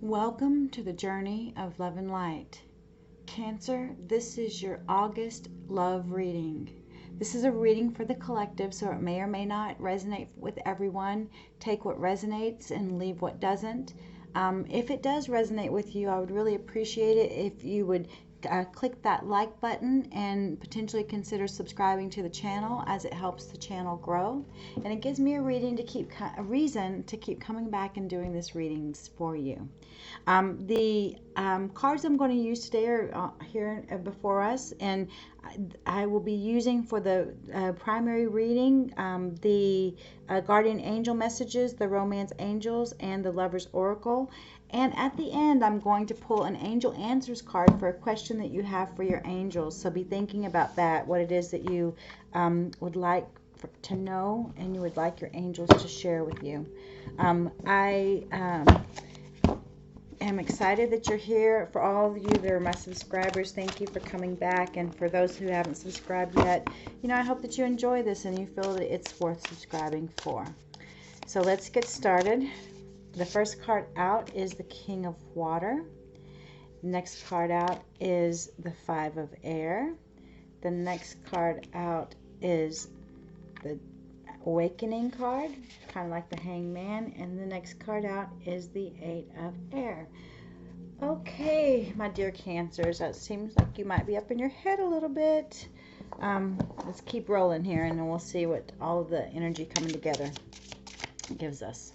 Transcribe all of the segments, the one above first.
Welcome to the journey of love and light. Cancer, this is your August love reading. This is a reading for the collective, so it may or may not resonate with everyone. Take what resonates and leave what doesn't. If it does resonate with you, I would really appreciate it if you would click that like button and potentially consider subscribing to the channel, as it helps the channel grow, and it gives me a reason to keep coming back and doing this readings for you. The cards I'm going to use today are here before us, and I will be using for the primary reading the guardian angel messages, the romance angels, and the lover's oracle. And at the end, I'm going to pull an angel answers card for a question that you have for your angels. So be thinking about that, what it is that you would like to know and you would like your angels to share with you. I am excited that you're here. For all of you that are my subscribers, thank you for coming back. And for those who haven't subscribed yet, I hope that you enjoy this and you feel that it's worth subscribing for. So let's get started. The first card out is the King of Water. Next card out is the Five of Air. The next card out is the Awakening card, kind of like the Hangman. And the next card out is the Eight of Air. Okay, my dear Cancers, that seems like you might be up in your head a little bit. Let's keep rolling here, and then we'll see what all of the energy coming together gives us.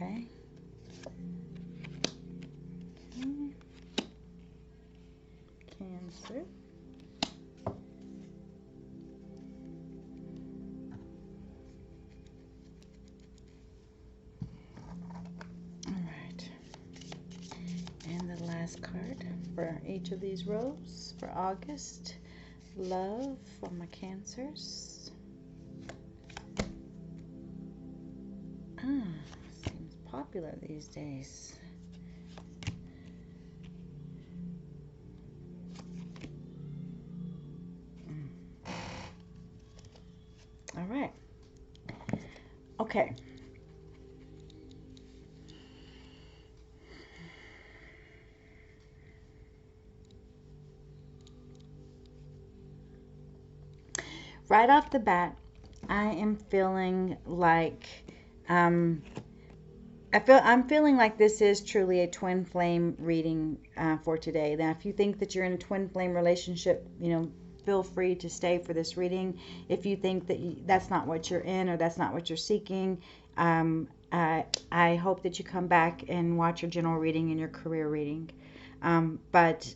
Okay. Cancer. All right. And the last card for each of these rows for August. Love for my Cancers. Seems popular these days. All right. Okay. Right off the bat, I am feeling like I'm feeling like this is truly a twin flame reading for today. Now, if you think that you're in a twin flame relationship, feel free to stay for this reading. If you think that that's not what you're in or that's not what you're seeking, I hope that you come back and watch your general reading and your career reading. But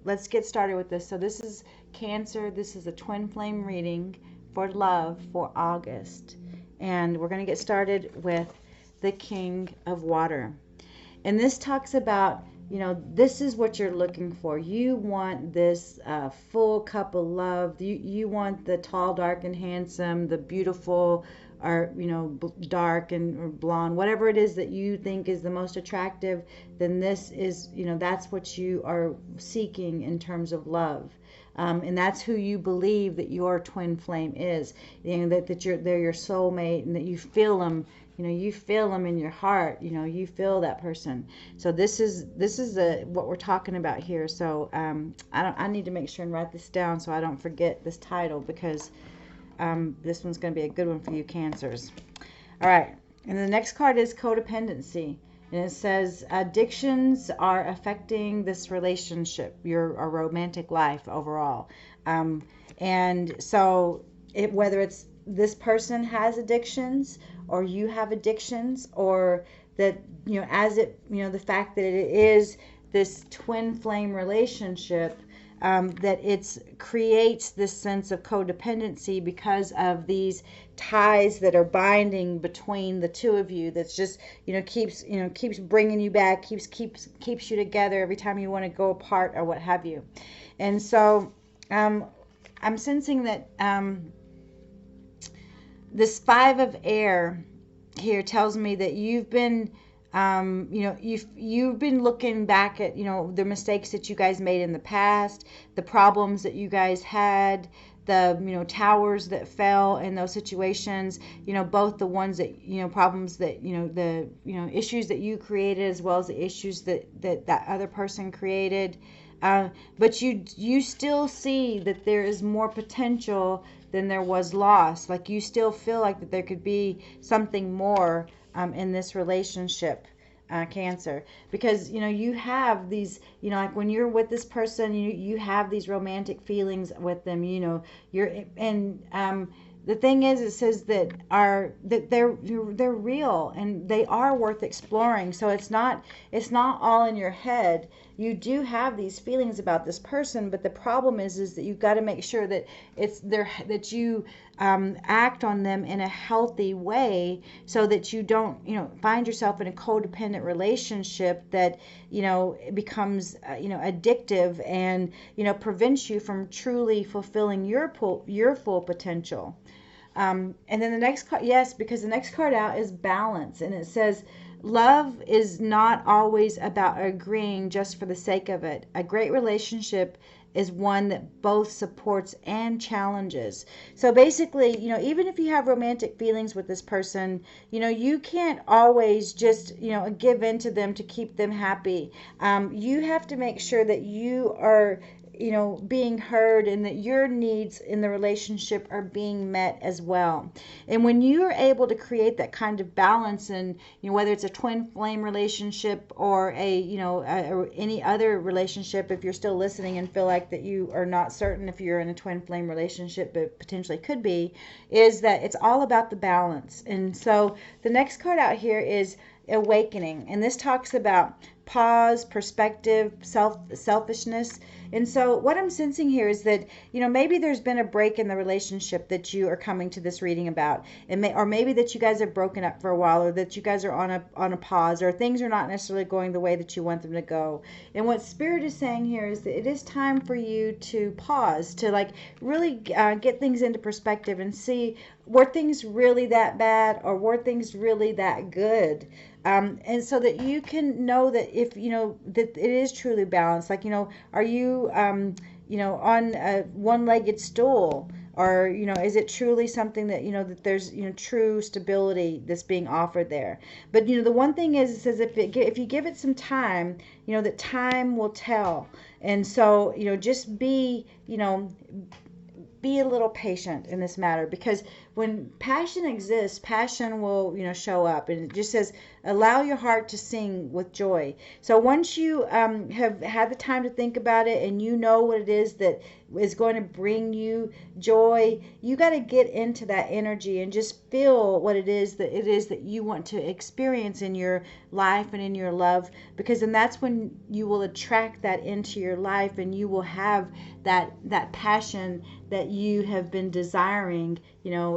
let's get started with this. So this is Cancer. This is a twin flame reading for love for August. And we're going to get started with the King of Water. And this talks about, this is what you're looking for. You want this full cup of love. You want the tall, dark, and handsome, the beautiful, or dark or blonde, whatever it is that you think is the most attractive. Then this is, that's what you are seeking in terms of love. And that's who you believe that your twin flame is. That they're your soulmate, and that you feel them. You feel them in your heart. You feel that person. So this is what we're talking about here. So I need to make sure and write this down so I don't forget this title, because this one's going to be a good one for you Cancers. All right, and the next card is codependency, and it says addictions are affecting this relationship, your romantic life overall. And so whether it's this person has addictions, or you have addictions, or that the fact that it is this twin flame relationship, that it creates this sense of codependency because of these ties that are binding between the two of you. That's just keeps bringing you back, keeps you together every time you want to go apart or what have you. And so I'm sensing that this Five of Air here tells me that you've been you've been looking back at the mistakes that you guys made in the past, the problems that you guys had, towers that fell in those situations, both the ones that, problems that, the, issues that you created, as well as the issues that other person created. But you still see that there is more potential than there was loss. Like, you still feel like that there could be something more in this relationship, Cancer, because you have these, like when you're with this person, you have these romantic feelings with them. The thing is, it says that they're real and they are worth exploring. So it's not all in your head. You do have these feelings about this person, but the problem is that you've got to make sure that that you act on them in a healthy way, so that you don't find yourself in a codependent relationship that becomes addictive and prevents you from truly fulfilling your full potential. And then the next card, yes, because the next card out is balance, and it says, love is not always about agreeing just for the sake of it. A great relationship is one that both supports and challenges. So basically, even if you have romantic feelings with this person, you can't always just, give in to them to keep them happy. You have to make sure that you are being heard, and that your needs in the relationship are being met as well. And when you are able to create that kind of balance, and whether it's a twin flame relationship or or any other relationship, if you're still listening and feel like that you are not certain if you're in a twin flame relationship, but potentially could be, is that it's all about the balance. And so the next card out here is awakening, and this talks about pause, perspective, selfishness. And so what I'm sensing here is that maybe there's been a break in the relationship that you are coming to this reading about, and or maybe that you guys have broken up for a while, or that you guys are on a pause, or things are not necessarily going the way that you want them to go. And what Spirit is saying here is that it is time for you to pause, to really get things into perspective and see, were things really that bad, or were things really that good? And so that you can know that if that it is truly balanced. Are you on a one-legged stool, or is it truly something that that there's true stability that's being offered there? But the one thing is, it says if you give it some time, that time will tell. And so just be a little patient in this matter, because when passion exists, passion will show up. And it just says, allow your heart to sing with joy. So once you have had the time to think about it, and what it is that is going to bring you joy, you got to get into that energy and just feel what it is that you want to experience in your life and in your love, because then that's when you will attract that into your life, and you will have that passion that you have been desiring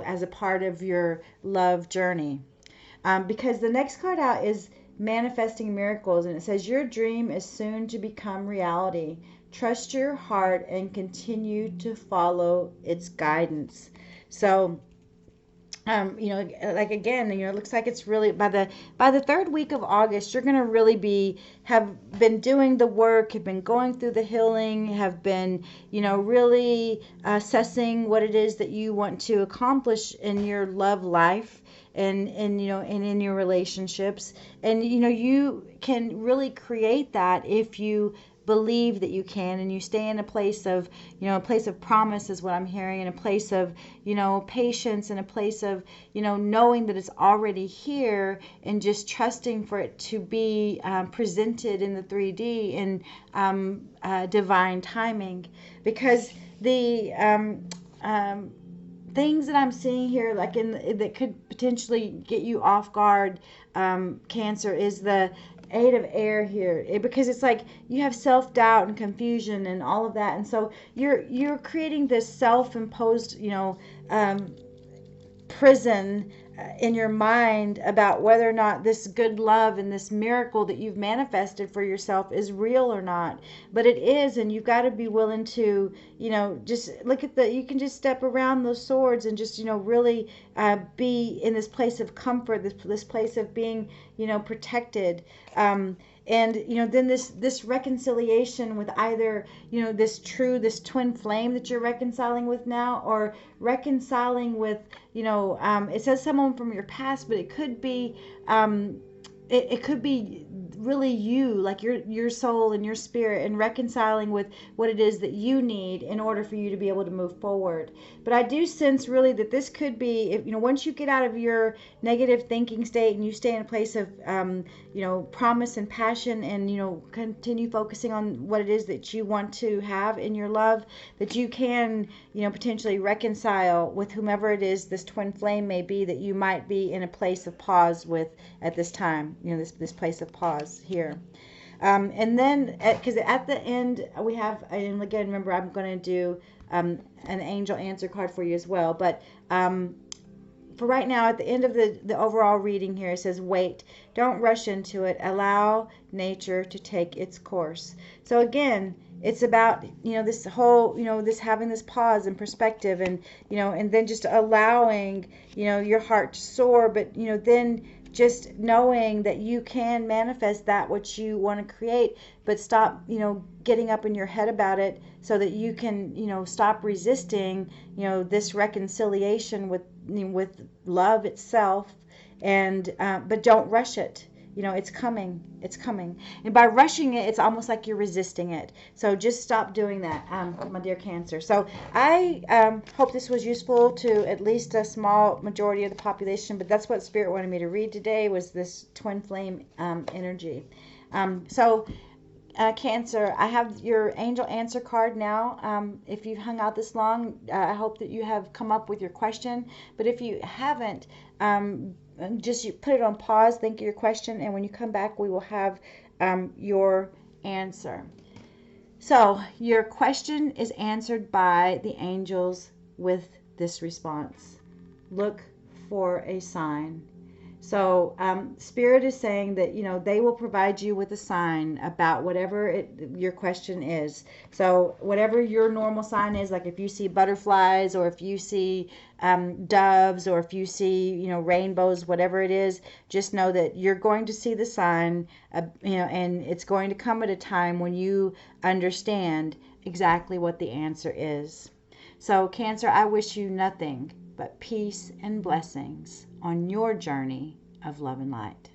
as a part of your love journey. Because the next card out is manifesting miracles, and it says, your dream is soon to become reality. Trust your heart and continue to follow its guidance. So again, it looks like it's really by the third week of August, you're going to really have been doing the work, have been going through the healing, have been, really assessing what it is that you want to accomplish in your love life, and in your relationships. And you can really create that if you believe that you can, and you stay in a place of promise, is what I'm hearing, in a place of patience, in a place of knowing that it's already here, and just trusting for it to be presented in the 3D in divine timing. Because the things that I'm seeing here, that could potentially get you off guard, Cancer, is the 8 of air here, because it's like you have self-doubt and confusion and all of that, and so you're creating this self-imposed prison in your mind about whether or not this good love and this miracle that you've manifested for yourself is real or not. But it is, and you've got to be willing to just look at you can just step around those swords and just really be in this place of comfort, this place of being protected. And, you know, then this reconciliation with either, you know, this twin flame that you're reconciling with now, or reconciling with, you know, it says someone from your past, but it could be, it could be really you, like your soul and your spirit, and reconciling with what it is that you need in order for you to be able to move forward. But I do sense really that this could be, if, you know, once you get out of your negative thinking state and you stay in a place of, you know, promise and passion, and, you know, continue focusing on what it is that you want to have in your love, that you can, you know, potentially reconcile with whomever it is this twin flame may be that you might be in a place of pause with at this time, you know, this place of pause here. And then, because at the end we have, and again, remember, I'm going to do an angel answer card for you as well, but for right now, at the end of the overall reading here, it says, wait, don't rush into it, allow nature to take its course. So again, it's about, you know, this whole, you know, this having this pause and perspective, and, you know, and then just allowing, you know, your heart to soar, but, you know, then just knowing that you can manifest that which you want to create, but stop, you know, getting up in your head about it, so that you can, you know, stop resisting, you know, this reconciliation with love itself. And but don't rush it. You know, it's coming. It's coming. And by rushing it, it's almost like you're resisting it. So just stop doing that, my dear Cancer. So I hope this was useful to at least a small majority of the population. But that's what Spirit wanted me to read today, was this twin flame energy. Cancer, I have your angel answer card now. If you've hung out this long, I hope that you have come up with your question. But if you haven't, just you put it on pause, think of your question, and when you come back, we will have your answer. So your question is answered by the angels with this response. Look for a sign. So Spirit is saying that, you know, they will provide you with a sign about whatever your question is. So whatever your normal sign is, like if you see butterflies, or if you see doves, or if you see, you know, rainbows, whatever it is, just know that you're going to see the sign, you know, and it's going to come at a time when you understand exactly what the answer is. So Cancer, I wish you nothing but peace and blessings on your journey of love and light.